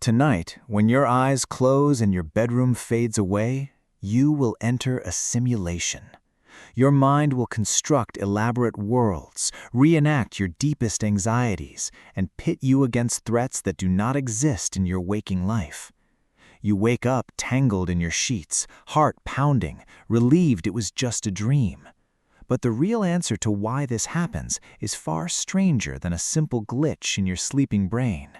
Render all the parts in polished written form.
Tonight, when your eyes close and your bedroom fades away, you will enter a simulation. Your mind will construct elaborate worlds, reenact your deepest anxieties, and pit you against threats that do not exist in your waking life. You wake up tangled in your sheets, heart pounding, relieved it was just a dream. But the real answer to why this happens is far stranger than a simple glitch in your sleeping brain.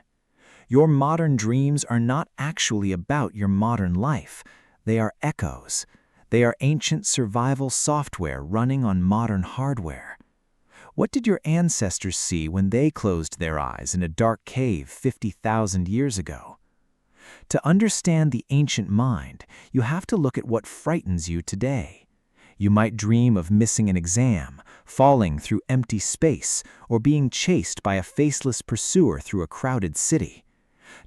Your modern dreams are not actually about your modern life. They are echoes. They are ancient survival software running on modern hardware. What did your ancestors see when they closed their eyes in a dark cave 50,000 years ago? To understand the ancient mind, you have to look at what frightens you today. You might dream of missing an exam, falling through empty space, or being chased by a faceless pursuer through a crowded city.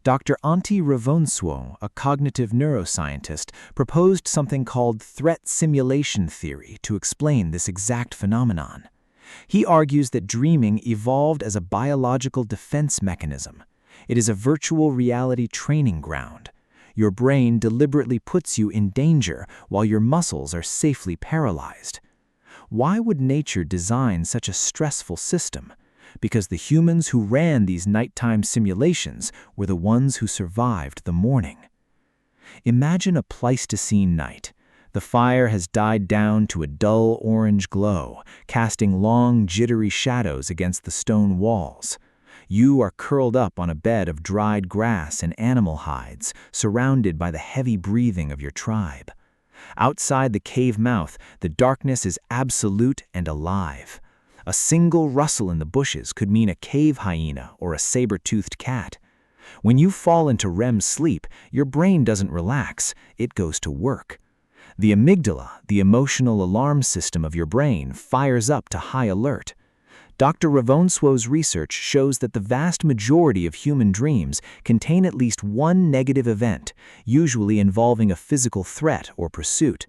Dr. Antti Revonsuo, a cognitive neuroscientist, proposed something called threat simulation theory to explain this exact phenomenon. He argues that dreaming evolved as a biological defense mechanism. It is a virtual reality training ground. Your brain deliberately puts you in danger while your muscles are safely paralyzed. Why would nature design such a stressful system? Because the humans who ran these nighttime simulations were the ones who survived the morning. Imagine a Pleistocene night. The fire has died down to a dull orange glow, casting long, jittery shadows against the stone walls. You are curled up on a bed of dried grass and animal hides, surrounded by the heavy breathing of your tribe. Outside the cave mouth, the darkness is absolute and alive. A single rustle in the bushes could mean a cave hyena or a saber-toothed cat. When you fall into REM sleep, your brain doesn't relax, it goes to work. The amygdala, the emotional alarm system of your brain, fires up to high alert. Dr. Revonsuo's research shows that the vast majority of human dreams contain at least one negative event, usually involving a physical threat or pursuit.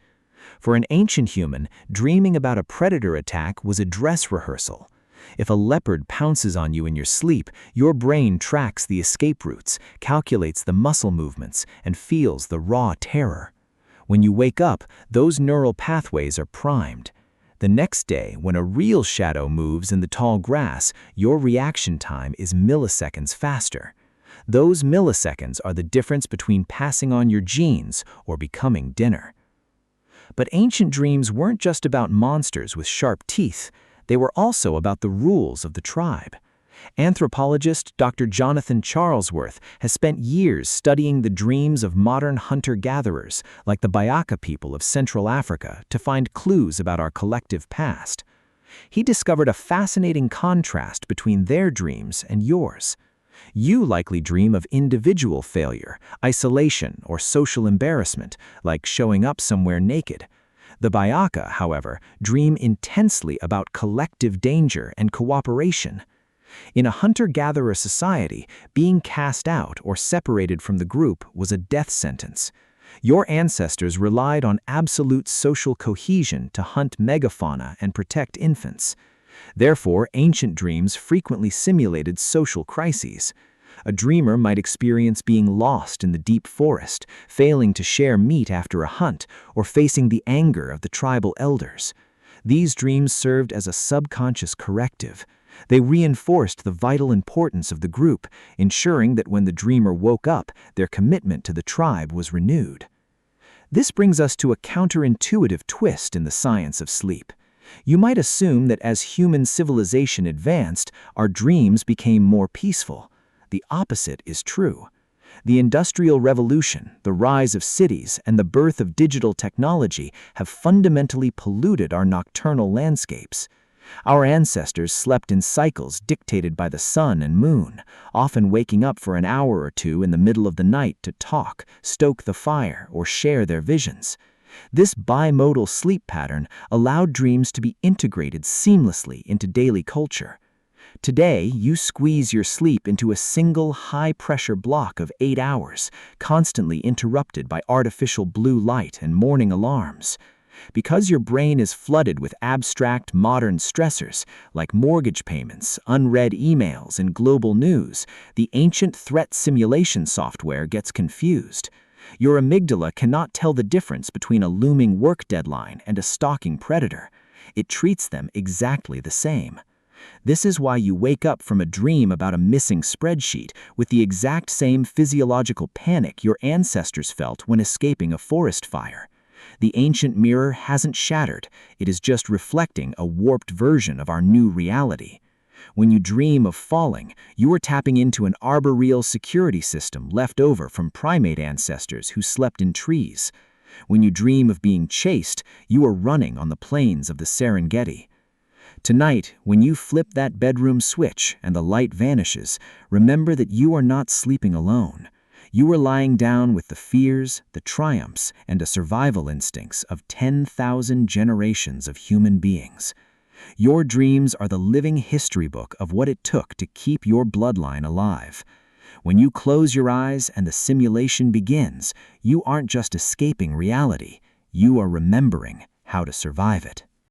For an ancient human, dreaming about a predator attack was a dress rehearsal. If a leopard pounces on you in your sleep, your brain tracks the escape routes, calculates the muscle movements, and feels the raw terror. When you wake up, those neural pathways are primed. The next day, when a real shadow moves in the tall grass, your reaction time is milliseconds faster. Those milliseconds are the difference between passing on your genes or becoming dinner. But ancient dreams weren't just about monsters with sharp teeth. They were also about the rules of the tribe. Anthropologist Dr. Jonathan Charlesworth has spent years studying the dreams of modern hunter-gatherers, like the Bayaka people of Central Africa, to find clues about our collective past. He discovered a fascinating contrast between their dreams and yours. You likely dream of individual failure, isolation, or social embarrassment, like showing up somewhere naked. The Bayaka, however, dream intensely about collective danger and cooperation. In a hunter-gatherer society, being cast out or separated from the group was a death sentence. Your ancestors relied on absolute social cohesion to hunt megafauna and protect infants. Therefore, ancient dreams frequently simulated social crises. A dreamer might experience being lost in the deep forest, failing to share meat after a hunt, or facing the anger of the tribal elders. These dreams served as a subconscious corrective. They reinforced the vital importance of the group, ensuring that when the dreamer woke up, their commitment to the tribe was renewed. This brings us to a counterintuitive twist in the science of sleep. You might assume that as human civilization advanced, our dreams became more peaceful. The opposite is true. The Industrial Revolution, the rise of cities, and the birth of digital technology have fundamentally polluted our nocturnal landscapes. Our ancestors slept in cycles dictated by the sun and moon, often waking up for an hour or two in the middle of the night to talk, stoke the fire, or share their visions. This bimodal sleep pattern allowed dreams to be integrated seamlessly into daily culture. Today, you squeeze your sleep into a single high-pressure block of 8 hours, constantly interrupted by artificial blue light and morning alarms. Because your brain is flooded with abstract modern stressors like mortgage payments, unread emails, and global news, the ancient threat simulation software gets confused. Your amygdala cannot tell the difference between a looming work deadline and a stalking predator. It treats them exactly the same. This is why you wake up from a dream about a missing spreadsheet with the exact same physiological panic your ancestors felt when escaping a forest fire. The ancient mirror hasn't shattered, it is just reflecting a warped version of our new reality. When you dream of falling, you are tapping into an arboreal security system left over from primate ancestors who slept in trees. When you dream of being chased, you are running on the plains of the Serengeti. Tonight, when you flip that bedroom switch and the light vanishes, remember that you are not sleeping alone. You are lying down with the fears, the triumphs, and the survival instincts of 10,000 generations of human beings. Your dreams are the living history book of what it took to keep your bloodline alive. When you close your eyes and the simulation begins, you aren't just escaping reality, you are remembering how to survive it.